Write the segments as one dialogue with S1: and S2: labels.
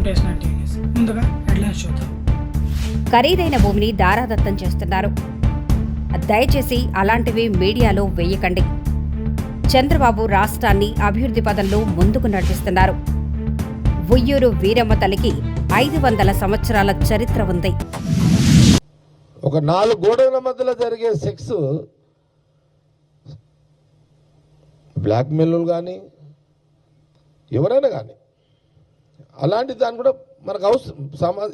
S1: ముందుగా హెడ్లైన్స్ చూద్దాం.
S2: ఖరీదైన భూమిని దారాదత్తం చేస్తున్నారు. దయచేసి అలాంటివి మీడియాలో వేయకండి. చంద్రబాబు రాష్ట్రాన్ని అభివృద్ధి పదంలో ముందుకు నడిపిస్తున్నారు. ఉయ్యూరు వీరమ్మ తల్లికి 500 సంవత్సరాల చరిత్ర ఉంది.
S3: ఒక 4 గోడల మధ్యలో జరిగే సెక్స్ బ్లాక్మెయిల్ కానీ ఎవరైనా కానీ అలాంటి దాన్ని కూడా మనకు అవసరం.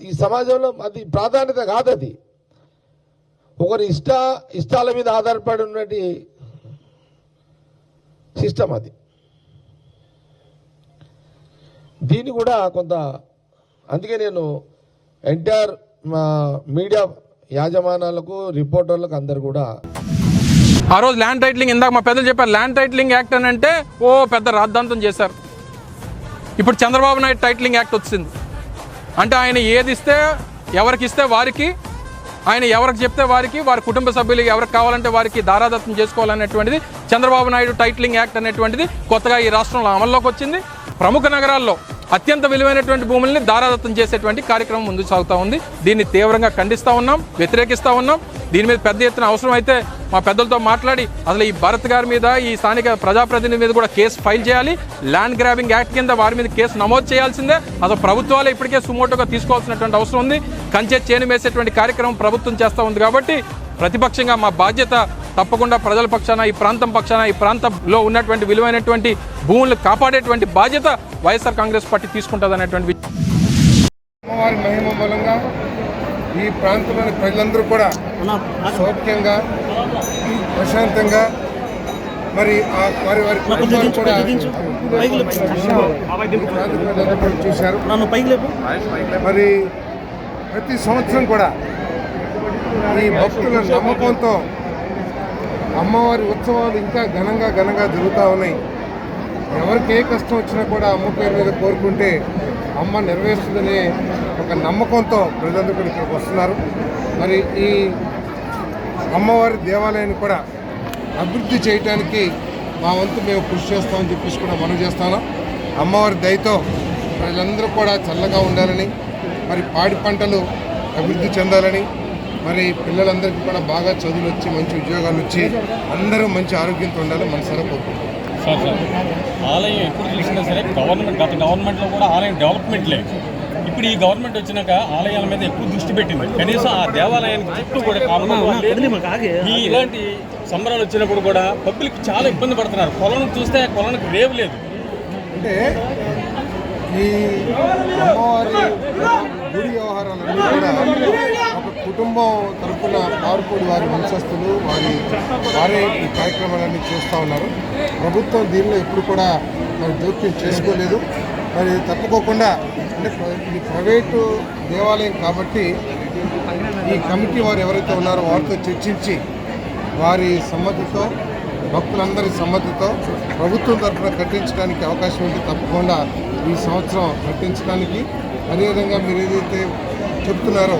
S3: ఈ సమాజంలో అది ప్రాధాన్యత కాదు. అది ఒకరి ఇష్టాల మీద ఆధారపడి ఉన్నటి సిస్టమ్. అది దీన్ని కూడా కొంత అందుకే నేను ఎంటైర్ మీడియా యాజమానాలకు రిపోర్టర్లకు అందరు కూడా
S4: ఆ రోజు ల్యాండ్ టైటిలింగ్, ఇందాక మా పెద్దలు చెప్పారు, ల్యాండ్ టైటిలింగ్ యాక్ట్ అని అంటే పెద్ద రాద్ధాంతం చేశారు. ఇప్పుడు చంద్రబాబు నాయుడు టైటిలింగ్ యాక్ట్ వచ్చింది అంటే ఆయన ఏది ఇస్తే ఎవరికి ఇస్తే వారికి, ఆయన ఎవరికి చెప్తే వారికి, వారి కుటుంబ సభ్యులకి ఎవరికి కావాలంటే వారికి దారాదత్తం చేసుకోవాలనేటువంటిది చంద్రబాబు నాయుడు టైటిలింగ్ యాక్ట్ అనేటువంటిది కొత్తగా ఈ రాష్ట్రంలో అమల్లోకి వచ్చింది. ప్రముఖ నగరాల్లో అత్యంత విలువైనటువంటి భూముల్ని దారాదత్తం చేసేటువంటి కార్యక్రమం ముందుకు సాగుతూ ఉంది. దీన్ని తీవ్రంగా ఖండిస్తూ ఉన్నాం, వ్యతిరేకిస్తూ ఉన్నాం. దీని మీద పెద్ద ఎత్తున అవసరం అయితే మా పెద్దలతో మాట్లాడి అసలు ఈ భరత్ గారి మీద, ఈ స్థానిక ప్రజాప్రతినిధి మీద కూడా కేసు ఫైల్ చేయాలి. ల్యాండ్ గ్రాబింగ్ యాక్ట్ కింద వారి మీద కేసు నమోదు చేయాల్సిందే. అసలు ప్రభుత్వాలు ఇప్పటికే సుమోటోగా తీసుకోవాల్సినటువంటి అవసరం ఉంది. కంచె చేను వేసేటువంటి కార్యక్రమం ప్రభుత్వం చేస్తూ ఉంది. కాబట్టి ప్రతిపక్షంగా మా బాధ్యత తప్పకుండా ప్రజల పక్షాన, ఈ ప్రాంతం పక్షాన, ఈ ప్రాంతంలో ఉన్నటువంటి విలువైనటువంటి భూములు కాపాడేటువంటి బాధ్యత వైఎస్ఆర్ కాంగ్రెస్ పార్టీ తీసుకుంటుంది అనేటువంటి
S5: అమ్మవారి మహిమ మూలంగా ఈ ప్రాంతంలోని ప్రజలందరూ కూడా సౌఖ్యంగా, ప్రశాంతంగా, మరి వారి వారి కుటుంబాలు కూడా చూశారు. మరి ప్రతి సంవత్సరం కూడా ఈ భక్తుల నమ్మకంతో అమ్మవారి ఉత్సవాలు ఇంకా ఘనంగా జరుగుతూ ఉన్నాయి. ఎవరికి ఏ కష్టం వచ్చినా కూడా అమ్మ పేరు మీద కోరుకుంటే అమ్మ నెరవేరుస్తుందనే ఒక నమ్మకంతో ప్రజలందరూ కూడా ఇక్కడికి వస్తున్నారు. మరి ఈ అమ్మవారి దేవాలయాన్ని కూడా అభివృద్ధి చేయడానికి మా వంతు మేము కృషి చేస్తామని చెప్పేసి కూడా మనం చేస్తాను. అమ్మవారి దయతో ప్రజలందరూ కూడా చల్లగా ఉండాలని, మరి పాడి పంటలు అభివృద్ధి చెందాలని, మరి పిల్లలందరికీ కూడా బాగా చదువులు వచ్చి మంచి ఉద్యోగాలు వచ్చి అందరూ మంచి ఆరోగ్యంతో ఉండాలని మనసారా కోరుకుంటున్నాం.
S6: ఆలయం ఎప్పుడు చూసినా సరే గత గవర్నమెంట్లో కూడా ఆలయం డెవలప్మెంట్ లేదు. ఇప్పుడు ఈ గవర్నమెంట్ వచ్చినాక ఆలయాల మీద ఎక్కువ దృష్టి పెట్టింది. కనీసం ఆ దేవాలయానికి చుట్టూ కూడా ఈ ఇలాంటి సంబరాలు వచ్చినప్పుడు కూడా పబ్లిక్ చాలా ఇబ్బంది పడుతున్నారు. కొలను చూస్తే కొలనుకు రేవు లేదు.
S5: అంటే ఈ అమ్మవారి గుడి వ్యవహారాలన్నీ కూడా ఒక కుటుంబం తరఫున పార్పూడి వారి వంశస్థులు వారే ఈ కార్యక్రమాలన్నీ చేస్తూ ఉన్నారు. ప్రభుత్వం దీనిలో ఎప్పుడు కూడా మరి జోక్యం చేసుకోలేదు. మరి తప్పుకోకుండా అంటే ఇది ప్రైవేటు దేవాలయం కాబట్టి ఈ కమిటీ వారు ఎవరైతే ఉన్నారో వారితో చర్చించి వారి సమ్మతితో, భక్తులందరి సమ్మతితో ప్రభుత్వం తరఫున కట్టించడానికి అవకాశం ఉంటే తప్పకుండా ఈ సంవత్సరం కట్టించడానికి, అదేవిధంగా మీరు ఏదైతే చెప్తున్నారో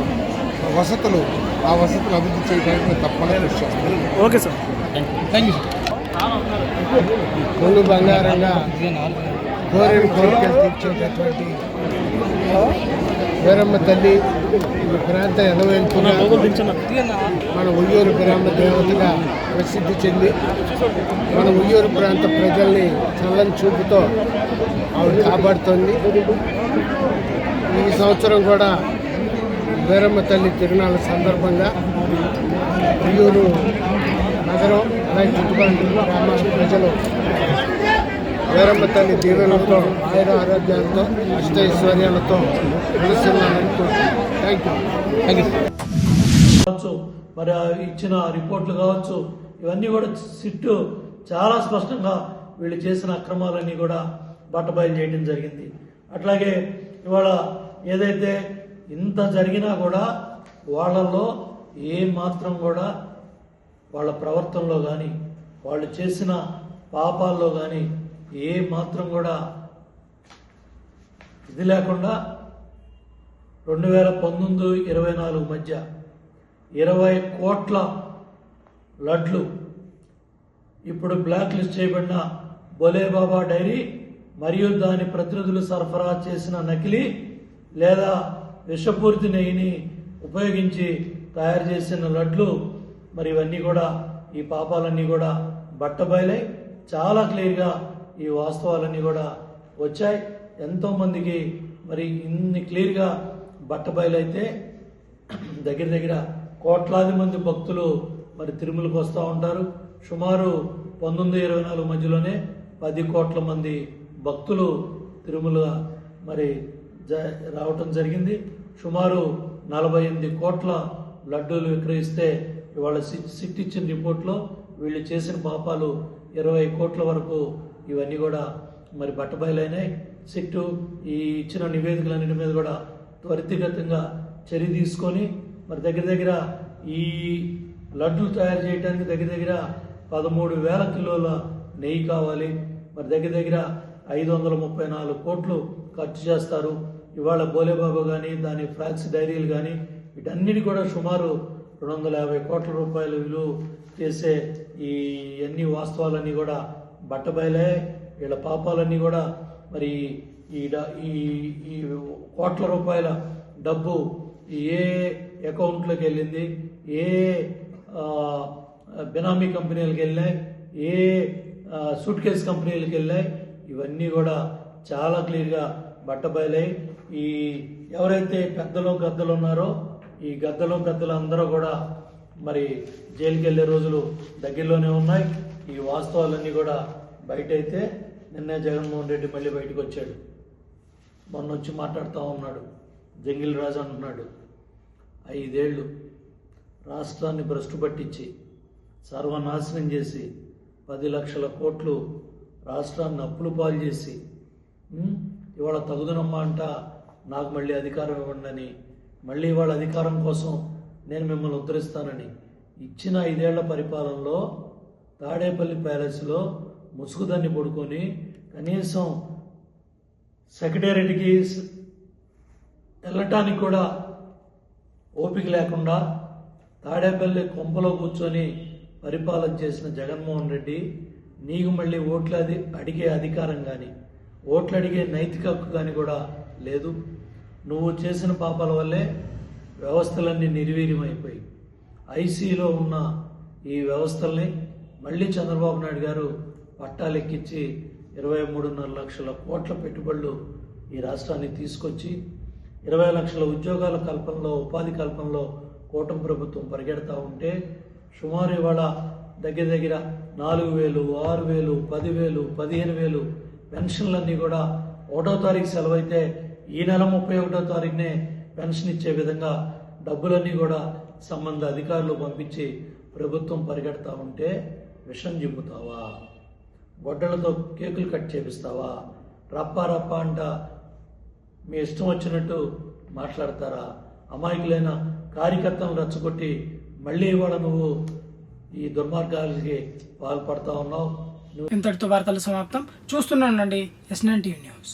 S5: వసతులు, ఆ వసతులు అభివృద్ధి చేయడానికి మేము తప్పకుండా కృషి చేస్తాం.
S6: Okay sir, thank you.
S5: కొంగు బంగారంగా కోరిన కోరికలు తీర్చేటటువంటి వీరమ్మ తల్లి ఈ ప్రాంత ఎలవేల్పుగా మన ఉయ్యూరు గ్రామ దేవతగా ప్రసిద్ధి చెంది మన ఉయ్యూరు ప్రాంత ప్రజల్ని చల్లని చూపుతో ఆవిడ కాపాడుతోంది. ఈ సంవత్సరం కూడా వీరమ్మ తల్లి తిరునాళ్ళ సందర్భంగా ఉయ్యూరు నగరం అలాగే చుట్టుపక్కల గ్రామాల ప్రజలు వీరమ్మ తల్లి దీవెనలతో, ఆయుర ఆరోగ్యాలతో, అష్టైశ్వర్యాలతో నిలుస్తున్నారని థ్యాంక్ యూ.
S7: కావచ్చు, మరి ఇచ్చిన రిపోర్ట్లు కావచ్చు, ఇవన్నీ కూడా సిట్టు చాలా స్పష్టంగా వీళ్ళు చేసిన అక్రమాలన్నీ కూడా బట్టబయలు చేయడం జరిగింది. అట్లాగే ఇవాళ ఏదైతే ఇంత జరిగినా కూడా వాళ్ళల్లో ఏ మాత్రం కూడా వాళ్ళ ప్రవర్తనలో కానీ వాళ్ళు చేసిన పాపాల్లో కానీ ఏ మాత్రం కూడా ఇది లేకుండా 2019-24 మధ్య 20 కోట్ల లడ్లు ఇప్పుడు బ్లాక్ లిస్ట్ చేయబడిన బోలేబాబా డైరీ మరియు దాని ప్రతినిధులు సరఫరా చేసిన నకిలీ లేదా విషపూరిత నెయ్యిని ఉపయోగించి తయారు చేసిన లడ్లు మరి ఇవన్నీ కూడా ఈ పాపాలన్నీ కూడా బట్టబయలై చాలా క్లియర్గా ఈ వాస్తవాలన్నీ కూడా వచ్చాయి. ఎంతోమందికి మరి ఇన్ని క్లియర్గా బట్టబయలైతే దగ్గర కోట్లాది మంది భక్తులు మరి తిరుమలకు వస్తూ ఉంటారు. సుమారు 1924 మధ్యలోనే 10 కోట్ల మంది భక్తులు తిరుమల మరి రావటం జరిగింది. సుమారు 48 కోట్ల లడ్డూలు విక్రయిస్తే ఇవాళ సిట్ ఇచ్చిన రిపోర్ట్లో వీళ్ళు చేసిన పాపాలు 20 కోట్ల వరకు ఇవన్నీ కూడా మరి బట్టబయలైనాయి. సిట్టు ఈ ఇచ్చిన నివేదికలన్నిటి మీద కూడా త్వరితగతంగా చర్య తీసుకొని మరి దగ్గర ఈ లడ్డూలు తయారు చేయడానికి దగ్గర 13,000 కిలోల నెయ్యి కావాలి. మరి దగ్గర 534 కోట్లు ఖర్చు చేస్తారు. ఇవాళ బోలేబాబు కానీ దాని ఫ్లాక్స్ డైరీలు కానీ వీటన్నిటి కూడా సుమారు 250 కోట్ల రూపాయలు విలువ చేసే ఈ అన్ని వాస్తవాలన్నీ కూడా బట్టబయలే. వీళ్ళ పాపాలన్నీ కూడా మరి ఈ కోట్ల రూపాయల డబ్బు ఏ అకౌంట్లోకి వెళ్ళింది, ఏ బినామీ కంపెనీలకు వెళ్ళాయి, ఏ సూట్ కేస్ కంపెనీలకు వెళ్ళాయి, ఇవన్నీ కూడా చాలా క్లియర్గా బట్టబయలై. ఈ ఎవరైతే పెద్దలు గద్దలు ఉన్నారో ఈ గద్దలు అందరూ కూడా మరి జైలుకి వెళ్ళే రోజులు దగ్గరలోనే ఉన్నాయి. ఈ వాస్తవాలన్నీ కూడా బయట అయితే నిన్నే జగన్మోహన్ రెడ్డి మళ్ళీ బయటకు వచ్చాడు. మొన్న వచ్చి మాట్లాడుతూ ఉన్నాడు, జంగిల్ రాజు అంటున్నాడు 5 ఏళ్ళు రాష్ట్రాన్ని భ్రష్టు పట్టించి సర్వనాశనం చేసి 10 లక్షల కోట్లు రాష్ట్రాన్ని అప్పులు పాలు చేసి ఇవాళ తగుదనమ్మా అంట నాకు మళ్ళీ అధికారం ఇవ్వండి, మళ్ళీ ఇవాళ అధికారం కోసం నేను మిమ్మల్ని ఉద్ధరిస్తానని ఇచ్చిన 5 ఏళ్ల పరిపాలనలో తాడేపల్లి ప్యాలెస్లో ముసుగుదాన్ని పడుకొని కనీసం సెక్రటేరియట్కి వెళ్ళటానికి కూడా ఓపిక లేకుండా తాడేపల్లి కొంపలో కూర్చొని పరిపాలన చేసిన జగన్మోహన్ రెడ్డి నీకు మళ్ళీ అడిగే అధికారం కానీ ఓట్లు అడిగే నైతిక హక్కు కానీ కూడా లేదు. నువ్వు చేసిన పాపాల వల్లే వ్యవస్థలన్నీ నిర్వీర్యమైపోయి ఐసీలో ఉన్న ఈ వ్యవస్థల్ని మళ్ళీ చంద్రబాబు నాయుడు గారు పట్టాలెక్కించి 23.5 లక్షల కోట్ల పెట్టుబడులు ఈ రాష్ట్రాన్ని తీసుకొచ్చి 20 లక్షల ఉద్యోగాల కల్పనలో ఉపాధి కల్పనలో కూటమి ప్రభుత్వం పరిగెడతా ఉంటే సుమారు ఇవాళ దగ్గర 4,000, 6,000, 10,000, 15,000 పెన్షన్లన్నీ కూడా 1వ తారీఖు సెలవైతే ఈ నెల 31వ తారీఖునే పెన్షన్ ఇచ్చే విధంగా డబ్బులన్నీ కూడా సంబంధ అధికారులు పంపించి ప్రభుత్వం పరిగెడతా ఉంటే విషం జిమ్ముతావా, గొడ్డలతో కేకులు కట్ చేపిస్తావా, రప్ప అంట మీ ఇష్టం వచ్చినట్టు మాట్లాడతారా? అమాయకులైన కార్యకర్తలను రెచ్చగొట్టి మళ్ళీ ఇవాళ నువ్వు ఈ దుర్మార్గాలకి పాల్పడతా ఉన్నావు.
S1: ఇంతటితో వార్తలు సమాప్తం. చూస్తూనే ఉండండి S9 టీవీ న్యూస్.